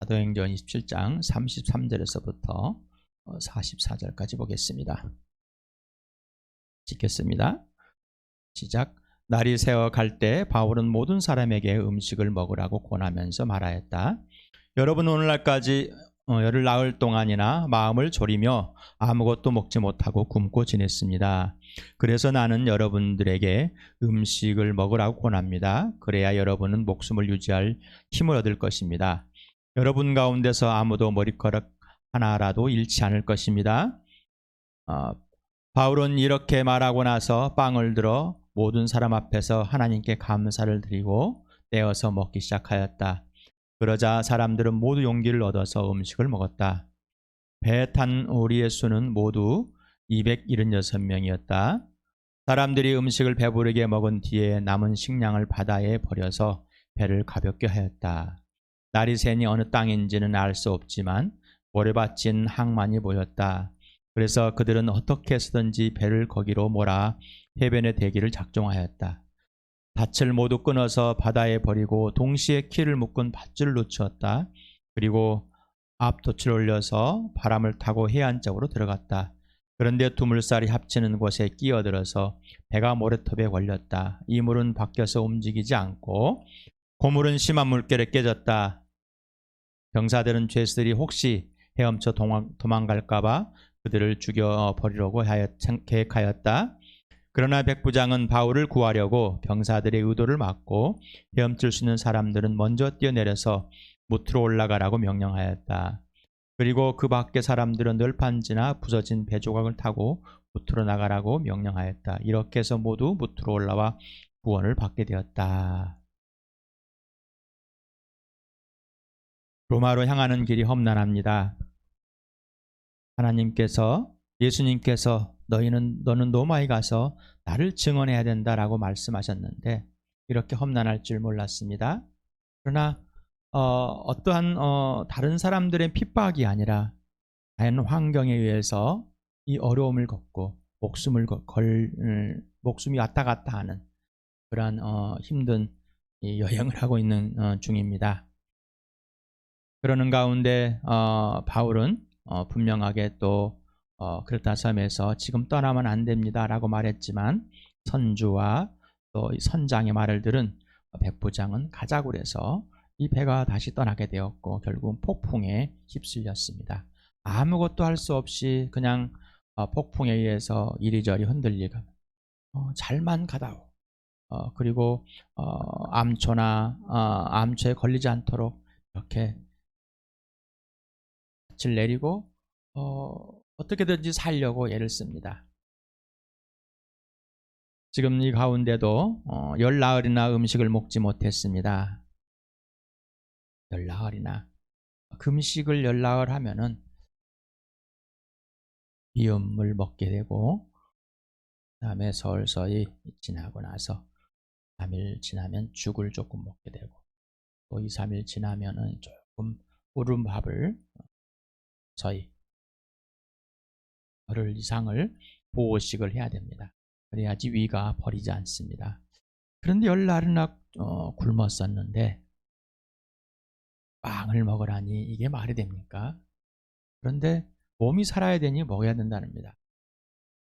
사도행전 27장 33절에서부터 44절까지 보겠습니다. 읽겠습니다. 시작. 날이 새어 갈 때 바울은 모든 사람에게 음식을 먹으라고 권하면서 말하였다. 여러분 오늘날까지 열흘 나흘 동안이나 마음을 졸이며 아무것도 먹지 못하고 굶고 지냈습니다. 그래서 나는 여러분들에게 음식을 먹으라고 권합니다. 그래야 여러분은 목숨을 유지할 힘을 얻을 것입니다. 여러분 가운데서 아무도 머리카락 하나라도 잃지 않을 것입니다. 바울은 이렇게 말하고 나서 빵을 들어 모든 사람 앞에서 하나님께 감사를 드리고 떼어서 먹기 시작하였다. 그러자 사람들은 모두 용기를 얻어서 음식을 먹었다. 배에 탄 우리의 수는 모두 276명이었다. 사람들이 음식을 배부르게 먹은 뒤에 남은 식량을 바다에 버려서 배를 가볍게 하였다. 날이 새니 어느 땅인지는 알 수 없지만 모래밭진 항만이 보였다. 그래서 그들은 어떻게 해서든지 배를 거기로 몰아 해변에 대기를 작정하였다. 밭을 모두 끊어서 바다에 버리고 동시에 키를 묶은 밧줄을 놓쳤다. 그리고 앞돛을 올려서 바람을 타고 해안 쪽으로 들어갔다. 그런데 두 물살이 합치는 곳에 끼어들어서 배가 모래톱에 걸렸다. 이 물은 바뀌어서 움직이지 않고 고물은 심한 물결에 깨졌다. 병사들은 죄수들이 혹시 헤엄쳐 도망갈까봐 그들을 죽여버리려고 계획하였다. 그러나 백부장은 바울을 구하려고 병사들의 의도를 막고 헤엄칠 수 있는 사람들은 먼저 뛰어내려서 무트로 올라가라고 명령하였다. 그리고 그 밖의 사람들은 널판지나 부서진 배 조각을 타고 무트로 나가라고 명령하였다. 이렇게 해서 모두 무트로 올라와 구원을 받게 되었다. 로마로 향하는 길이 험난합니다. 예수님께서 너는 로마에 가서 나를 증언해야 된다라고 말씀하셨는데 이렇게 험난할 줄 몰랐습니다. 그러나 어떠한 다른 사람들의 핍박이 아니라 자연 환경에 의해서 이 어려움을 겪고 목숨이 왔다 갔다 하는 그러한 힘든 여행을 하고 있는 중입니다. 그러는 가운데 바울은 분명하게 또 크레타 섬에서 지금 떠나면 안 됩니다 라고 말했지만 선주와 또 선장의 말을 들은 백부장은 가자고 그래서 이 배가 다시 떠나게 되었고 결국은 폭풍에 휩쓸렸습니다. 아무것도 할 수 없이 그냥 폭풍에 의해서 이리저리 흔들리고 잘만 가다오. 그리고 암초에 걸리지 않도록 이렇게 질 내리고 어떻게든지 살려고 애를 씁니다. 지금 이 가운데도 열나흘이나 음식을 먹지 못했습니다. 열나흘이나 금식을 열나흘 하면은 미음을 먹게 되고 그다음에 서서히 지나고 나서 3일 지나면 죽을 조금 먹게 되고 또 2, 3일 지나면은 조금 우른 밥을 저희 열흘 이상을 보호식을 해야 됩니다. 그래야지 위가 버리지 않습니다. 그런데 열날이나 굶었었는데 빵을 먹으라니 이게 말이 됩니까? 그런데 몸이 살아야 되니 먹어야 된다는니다.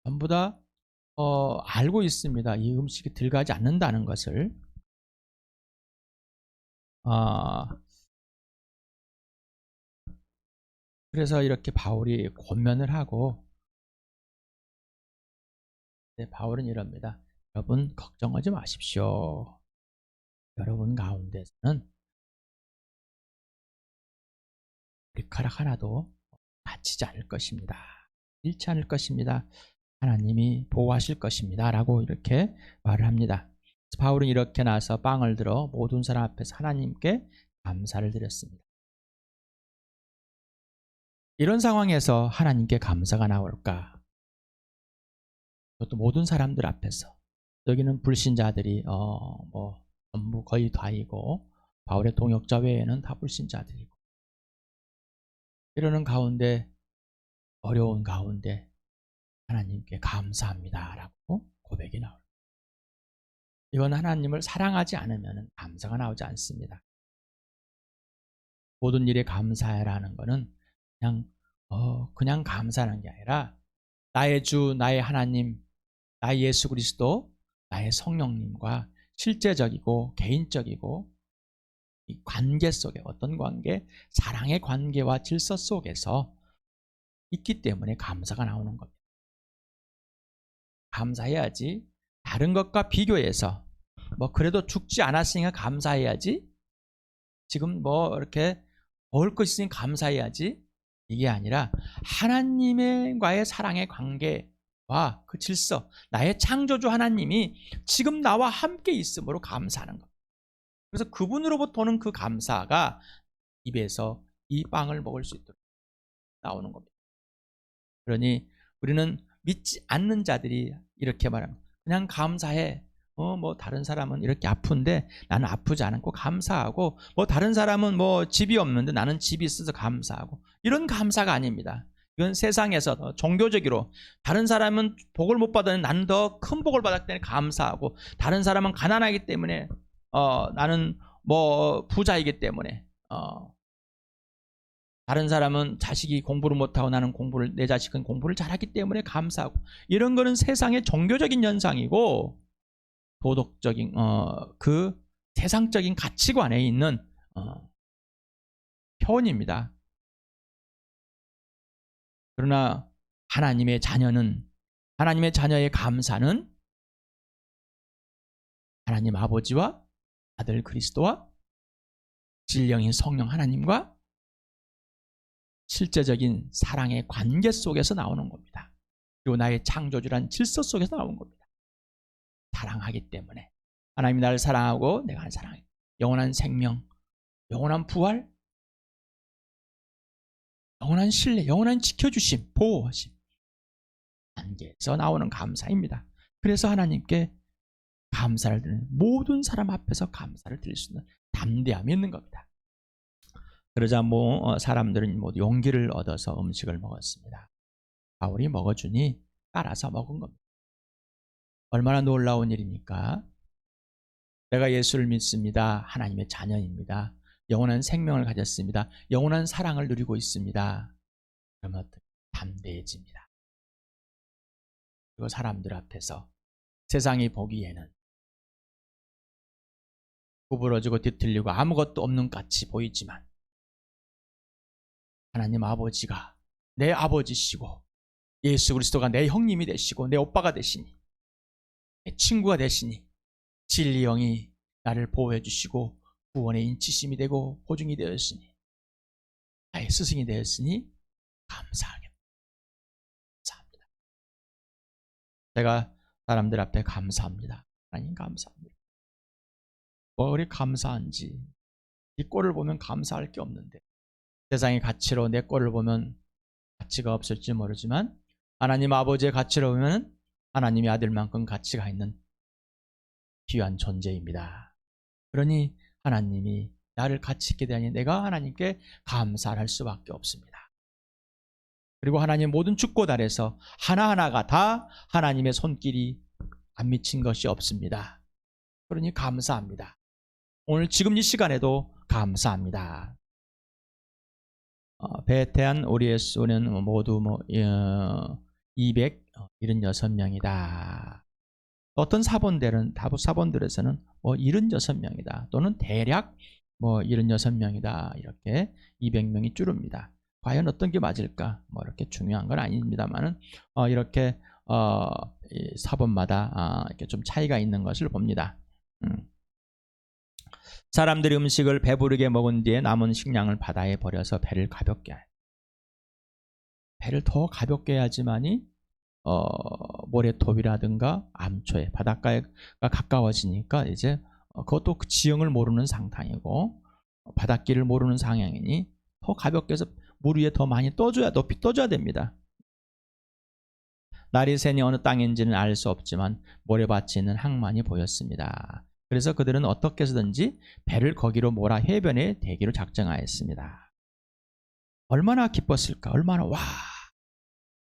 전부 다 알고 있습니다. 이 음식이 들어가지 않는다는 것을. 그래서 이렇게 바울이 권면을 하고 바울은 이럽니다. 여러분 걱정하지 마십시오. 여러분 가운데서는 머리카락 하나도 다치지 않을 것입니다. 잃지 않을 것입니다. 하나님이 보호하실 것입니다. 라고 이렇게 말을 합니다. 바울은 이렇게 나서 빵을 들어 모든 사람 앞에서 하나님께 감사를 드렸습니다. 이런 상황에서 하나님께 감사가 나올까? 또 모든 사람들 앞에서 여기는 불신자들이 전부 거의 다이고 바울의 동역자 외에는 다 불신자들이고 이러는 가운데 어려운 가운데 하나님께 감사합니다 라고 고백이 나옵니다. 이건 하나님을 사랑하지 않으면 감사가 나오지 않습니다. 모든 일에 감사해라는 거는 그냥 감사하는 게 아니라 나의 주, 나의 하나님, 나의 예수 그리스도, 나의 성령님과 실제적이고 개인적이고 이 관계 속에 어떤 관계? 사랑의 관계와 질서 속에서 있기 때문에 감사가 나오는 겁니다. 감사해야지. 다른 것과 비교해서 그래도 죽지 않았으니까 감사해야지. 지금 이렇게 먹을 것 있으니 감사해야지. 이게 아니라 하나님과의 사랑의 관계와 그 질서, 나의 창조주 하나님이 지금 나와 함께 있음으로 감사하는 것. 그래서 그분으로부터 오는 그 감사가 입에서 이 빵을 먹을 수 있도록 나오는 겁니다. 그러니 우리는 믿지 않는 자들이 이렇게 말합니다. 그냥 감사해. 다른 사람은 이렇게 아픈데 나는 아프지 않고 감사하고, 다른 사람은 집이 없는데 나는 집이 있어서 감사하고, 이런 감사가 아닙니다. 이건 세상에서 종교적으로 다른 사람은 복을 못 받았는데 나는 더 큰 복을 받았기 때문에 감사하고, 다른 사람은 가난하기 때문에 나는 부자이기 때문에 다른 사람은 자식이 공부를 못하고 나는 내 자식은 공부를 잘하기 때문에 감사하고, 이런 거는 세상의 종교적인 현상이고 도덕적인 그 세상적인 가치관에 있는 표현입니다. 그러나 하나님의 자녀의 감사는 하나님 아버지와 아들 그리스도와 진령인 성령 하나님과 실제적인 사랑의 관계 속에서 나오는 겁니다. 그리고 나의 창조주란 질서 속에서 나오는 겁니다. 사랑하기 때문에 하나님이 나를 사랑하고 내가 사랑해. 영원한 생명, 영원한 부활, 영원한 신뢰, 영원한 지켜주심, 보호하심, 관계에서 나오는 감사입니다. 그래서 하나님께 감사를 드리는, 모든 사람 앞에서 감사를 드릴 수 있는 담대함이 있는 겁니다. 그러자 사람들은 모두 용기를 얻어서 음식을 먹었습니다. 바울이 먹어주니 따라서 먹은 겁니다. 얼마나 놀라운 일입니까? 내가 예수를 믿습니다. 하나님의 자녀입니다. 영원한 생명을 가졌습니다. 영원한 사랑을 누리고 있습니다. 그러면 담대해집니다. 그리고 사람들 앞에서 세상이 보기에는 구부러지고 뒤틀리고 아무것도 없는 것 같이 보이지만 하나님 아버지가 내 아버지시고 예수 그리스도가 내 형님이 되시고 내 오빠가 되시니 내 친구가 되시니 진리 영이 나를 보호해 주시고 구원의 인치심이 되고 보증이 되었으니 나의 스승이 되었으니 감사합니다. 제가 사람들 앞에 감사합니다. 하나님 감사합니다. 그리 감사한지. 이 꼴을 보면 감사할 게 없는데 세상의 가치로 내 꼴을 보면 가치가 없을지 모르지만 하나님 아버지의 가치로 보면 하나님의 아들만큼 가치가 있는 귀한 존재입니다. 그러니 하나님이 나를 가치 있게 대하니 내가 하나님께 감사할 수밖에 없습니다. 그리고 하나님 모든 축복 아래서 하나하나가 다 하나님의 손길이 안 미친 것이 없습니다. 그러니 감사합니다. 오늘 지금 이 시간에도 감사합니다. 베테한 우리의 수는 모두 276명이다. 어떤 사본들에서는 76명이다. 또는 대략 76명이다. 이렇게 200명이 줄입니다. 과연 어떤 게 맞을까? 이렇게 중요한 건 아닙니다만은 이렇게 사본마다 이렇게 좀 차이가 있는 것을 봅니다. 사람들이 음식을 배부르게 먹은 뒤에 남은 식량을 바다에 버려서 배를 가볍게 해요. 배를 더 가볍게 해야지만이 모래톱이라든가 암초에 바닷가에 가까워지니까 이제 그것도 그 지형을 모르는 상황이고 바닷길을 모르는 상황이니 더 가볍게 해서 물 위에 더 많이 높이 떠줘야 됩니다. 날이 새니 어느 땅인지는 알 수 없지만 모래밭이 있는 항만이 보였습니다. 그래서 그들은 어떻게 해서든지 배를 거기로 몰아 해변에 대기로 작정하였습니다. 얼마나 기뻤을까?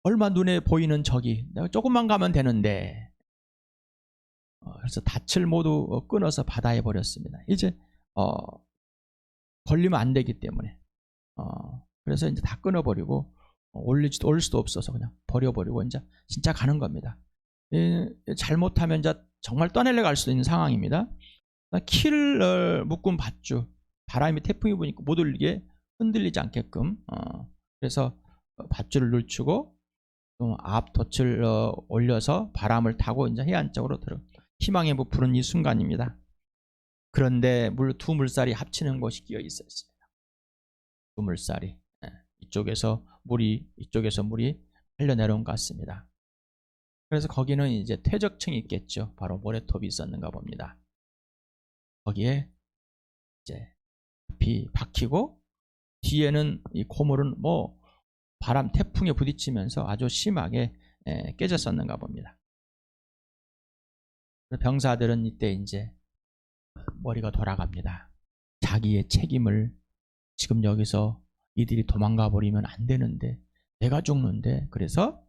얼마 눈에 보이는 저기 내가 조금만 가면 되는데. 그래서 닻을 모두 끊어서 바다에 버렸습니다. 이제 걸리면 안 되기 때문에 그래서 이제 다 끊어버리고 올 수도 없어서 그냥 버려버리고 이제 진짜 가는 겁니다. 잘못하면 이제 정말 떠내려 갈 수도 있는 상황입니다. 키를 묶은 밧줄, 바람이 태풍이 부니까 못 올리게 흔들리지 않게끔 그래서 밧줄을 늦추고 앞 돛을 올려서 바람을 타고 이제 해안 쪽으로 희망에 부푸는 이 순간입니다. 그런데 두 물살이 합치는 곳이 끼어 있었습니다. 두 물살이 이쪽에서 물이 흘러내려온 것 같습니다. 그래서 거기는 이제 퇴적층이 있겠죠. 바로 모래톱이 있었는가 봅니다. 거기에 이제 비 박히고 뒤에는 이 고물은 뭐 바람 태풍에 부딪히면서 아주 심하게 깨졌었는가 봅니다. 병사들은 이때 이제 머리가 돌아갑니다. 자기의 책임을 지금 여기서 이들이 도망가 버리면 안 되는데 내가 죽는데 그래서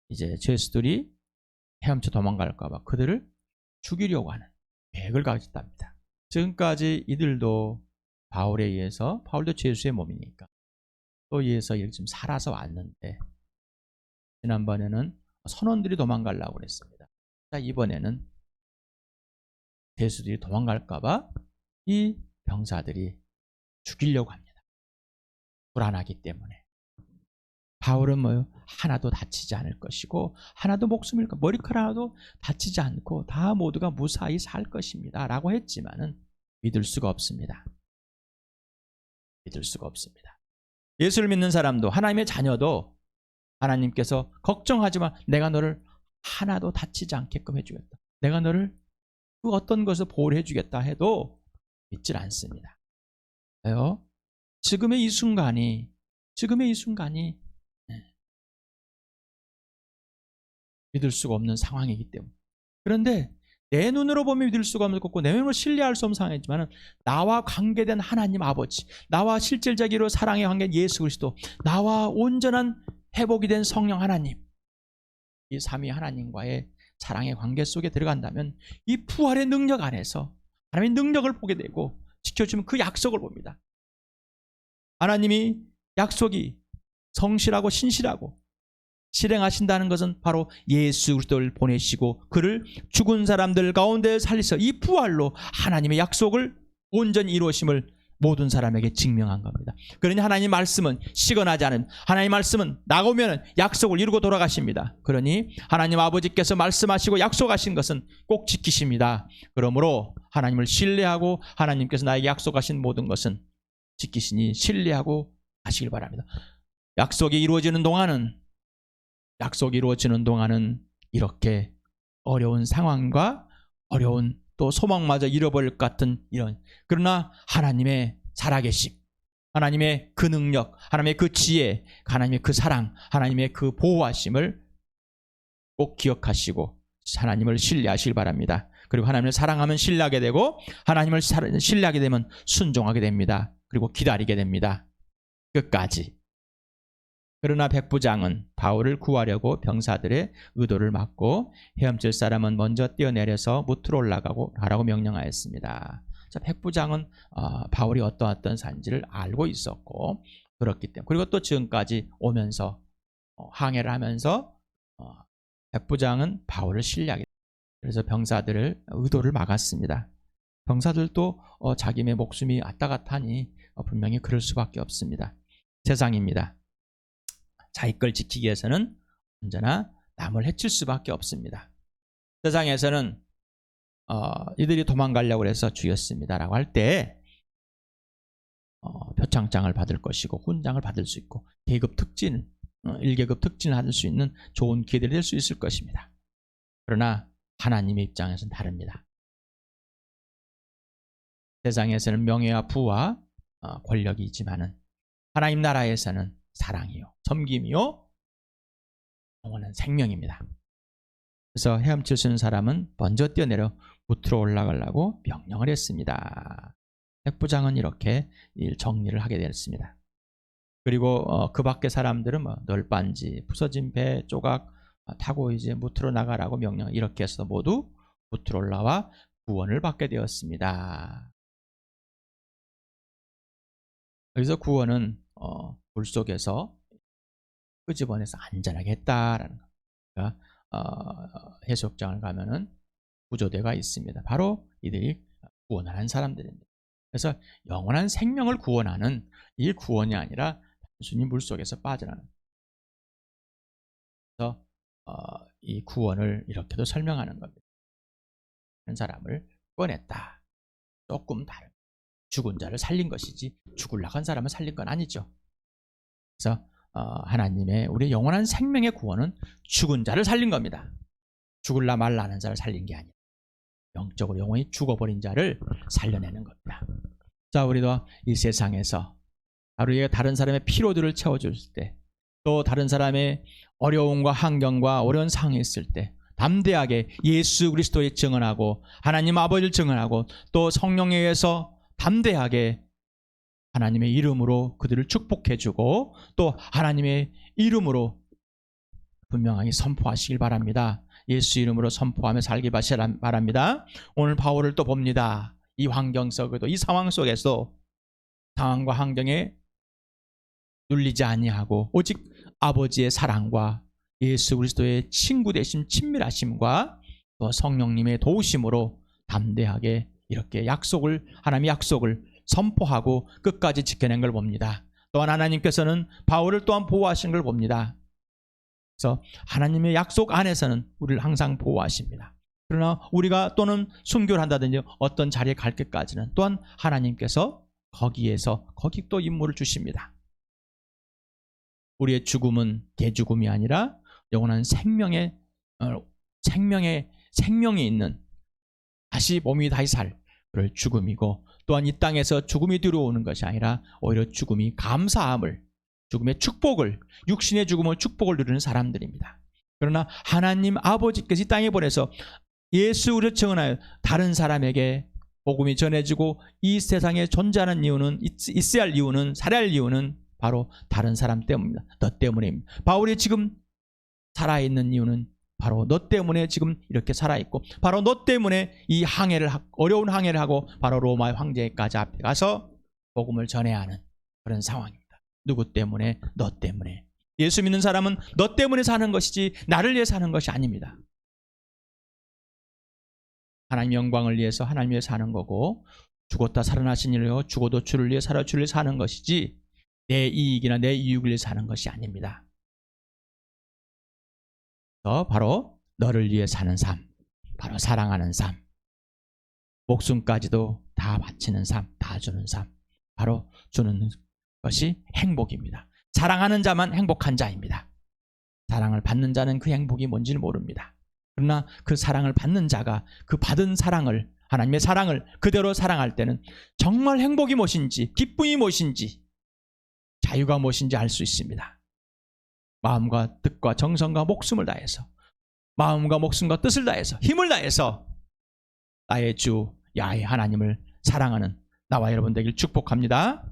이제 죄수들이 헤엄쳐 도망갈까 봐 그들을 죽이려고 하는 계획을 가졌답니다. 지금까지 이들도 바울에 의해서 바울도 죄수의 몸이니까 또 의해서 이렇게 좀 살아서 왔는데 지난번에는 선원들이 도망가려고 그랬습니다. 자, 이번에는 죄수들이 도망갈까 봐 이 병사들이 죽이려고 합니다. 불안하기 때문에. 바울은 하나도 다치지 않을 것이고 하나도 머리카락 하나도 다치지 않고 다 모두가 무사히 살 것입니다 라고 했지만은 믿을 수가 없습니다. 믿을 수가 없습니다. 예수를 믿는 사람도 하나님의 자녀도 하나님께서 걱정하지마 내가 너를 하나도 다치지 않게끔 해주겠다. 내가 너를 그 어떤 것을 보호를 해주겠다 해도 믿질 않습니다. 왜요? 지금의 이 순간이 믿을 수가 없는 상황이기 때문에. 그런데 내 눈으로 보면 믿을 수가 없고 내 눈으로 신뢰할 수 없는 상황이지만 나와 관계된 하나님 아버지, 나와 실질적으로 사랑의 관계된 예수 그리스도, 나와 온전한 회복이 된 성령 하나님, 이 삼위 하나님과의 사랑의 관계 속에 들어간다면 이 부활의 능력 안에서 하나님의 능력을 보게 되고 지켜주면 그 약속을 봅니다. 하나님이 약속이 성실하고 신실하고 실행하신다는 것은 바로 예수 그리스도를 보내시고 그를 죽은 사람들 가운데 살리셔 이 부활로 하나님의 약속을 온전히 이루어심을 모든 사람에게 증명한 겁니다. 그러니 하나님 말씀은 시건하지 않은 하나님 말씀은 나오면 약속을 이루고 돌아가십니다. 그러니 하나님 아버지께서 말씀하시고 약속하신 것은 꼭 지키십니다. 그러므로 하나님을 신뢰하고 하나님께서 나에게 약속하신 모든 것은 지키시니 신뢰하고 하시길 바랍니다. 약속이 이루어지는 동안은 이렇게 어려운 상황과 어려운 또 소망마저 잃어버릴 것 같은 그러나 하나님의 살아계심, 하나님의 그 능력, 하나님의 그 지혜, 하나님의 그 사랑, 하나님의 그 보호하심을 꼭 기억하시고 하나님을 신뢰하시길 바랍니다. 그리고 하나님을 사랑하면 신뢰하게 되고 하나님을 신뢰하게 되면 순종하게 됩니다. 그리고 기다리게 됩니다. 끝까지. 그러나 백부장은 바울을 구하려고 병사들의 의도를 막고 헤엄칠 사람은 먼저 뛰어내려서 무트로 올라가고 가라고 명령하였습니다. 자, 백부장은 바울이 어떤 산지를 알고 있었고 그렇기 때문에 그리고 또 지금까지 오면서 항해를 하면서 백부장은 바울을 신뢰하게 그래서 병사들을 의도를 막았습니다. 병사들도 자기의 목숨이 왔다 갔다 하니 분명히 그럴 수밖에 없습니다. 세상입니다. 자기 걸 지키기 위해서는 언제나 남을 해칠 수밖에 없습니다. 세상에서는 이들이 도망가려고 해서 죽였습니다라고 할 때 표창장을 받을 것이고 훈장을 받을 수 있고 계급 특진, 1계급 특진을 받을 수 있는 좋은 기회들이 될 수 있을 것입니다. 그러나 하나님의 입장에서는 다릅니다. 세상에서는 명예와 부와 권력이 있지만은 하나님 나라에서는 사랑이요, 섬김이요, 영원한 생명입니다. 그래서 헤엄칠 수 있는 사람은 먼저 뛰어내려 무트로 올라가려고 명령을 했습니다. 백부장은 이렇게 일 정리를 하게 되었습니다. 그리고 그 밖의 사람들은 널빤지, 부서진 배 조각 타고 이제 무트로 나가라고 명령 이렇게 해서 모두 무트로 올라와 구원을 받게 되었습니다. 그래서 구원은 불 속에서 끄집어내서 안전하게 했다라는 거. 그러니까 해수욕장을 가면은 구조대가 있습니다. 바로 이들이 구원을 한 사람들입니다. 그래서 영원한 생명을 구원하는 이 구원이 아니라 단순히 물 속에서 빠져나가는. 그래서 이 구원을 이렇게도 설명하는 겁니다. 한 사람을 꺼냈다. 조금 다른. 죽은 자를 살린 것이지 죽으려고 한 사람을 살린 건 아니죠. 그래서 하나님의 우리 영원한 생명의 구원은 죽은 자를 살린 겁니다. 죽을라 말라 하는 자를 살린 게 아니에요. 영적으로 영원히 죽어버린 자를 살려내는 겁니다. 자, 우리도 이 세상에서 하루에 다른 사람의 피로들을 채워줄 때, 또 다른 사람의 어려움과 환경과 어려운 상황이 있을 때 담대하게 예수 그리스도의 증언하고 하나님 아버지를 증언하고 또 성령에 의해서 담대하게 하나님의 이름으로 그들을 축복해주고 또 하나님의 이름으로 분명하게 선포하시길 바랍니다. 예수 이름으로 선포하며 살기 바랍니다. 오늘 바울을 또 봅니다. 이 환경 속에도, 이 상황 속에서 상황과 환경에 눌리지 아니하고 오직 아버지의 사랑과 예수 그리스도의 친구 되심, 친밀하심과 또 성령님의 도우심으로 담대하게 이렇게 하나님의 약속을 선포하고 끝까지 지켜낸 걸 봅니다. 또한 하나님께서는 바울을 또한 보호하신 걸 봅니다. 그래서 하나님의 약속 안에서는 우리를 항상 보호하십니다. 그러나 우리가 또는 순교를 한다든지 어떤 자리에 갈 때까지는 또한 하나님께서 거기 또 임무를 주십니다. 우리의 죽음은 개죽음이 아니라 영원한 생명이 있는 다시 몸이 다시 살 그럴 죽음이고, 또한 이 땅에서 죽음이 들어오는 것이 아니라 오히려 죽음이 감사함을, 죽음의 축복을, 육신의 죽음을 축복을 누리는 사람들입니다. 그러나 하나님 아버지께서 이 땅에 보내서 예수를 증언하여 다른 사람에게 복음이 전해지고 이 세상에 존재하는 이유는, 있어야 할 이유는, 살아야 할 이유는 바로 다른 사람 때문입니다. 너 때문입니다. 바울이 지금 살아있는 이유는 바로 너 때문에 지금 이렇게 살아있고, 바로 너 때문에 이 어려운 항해를 하고 바로 로마의 황제까지 앞에 가서 복음을 전해야 하는 그런 상황입니다. 누구 때문에? 너 때문에. 예수 믿는 사람은 너 때문에 사는 것이지 나를 위해 사는 것이 아닙니다. 하나님 영광을 위해서 하나님 위해 사는 거고, 죽었다 살아나신 일로 죽어도 주를 위해 살아 주를 위해 사는 것이지 내 이익이나 내 이익을 위해 사는 것이 아닙니다. 바로 너를 위해 사는 삶, 바로 사랑하는 삶, 목숨까지도 다 바치는 삶, 다 주는 삶, 바로 주는 것이 행복입니다. 사랑하는 자만 행복한 자입니다. 사랑을 받는 자는 그 행복이 뭔지를 모릅니다. 그러나 그 사랑을 받는 자가 그 받은 사랑을, 하나님의 사랑을 그대로 사랑할 때는 정말 행복이 무엇인지, 기쁨이 무엇인지, 자유가 무엇인지 알 수 있습니다. 마음과 뜻과 정성과 목숨을 다해서, 마음과 목숨과 뜻을 다해서, 힘을 다해서 나의 주 야훼 하나님을 사랑하는 나와 여러분 되길 축복합니다.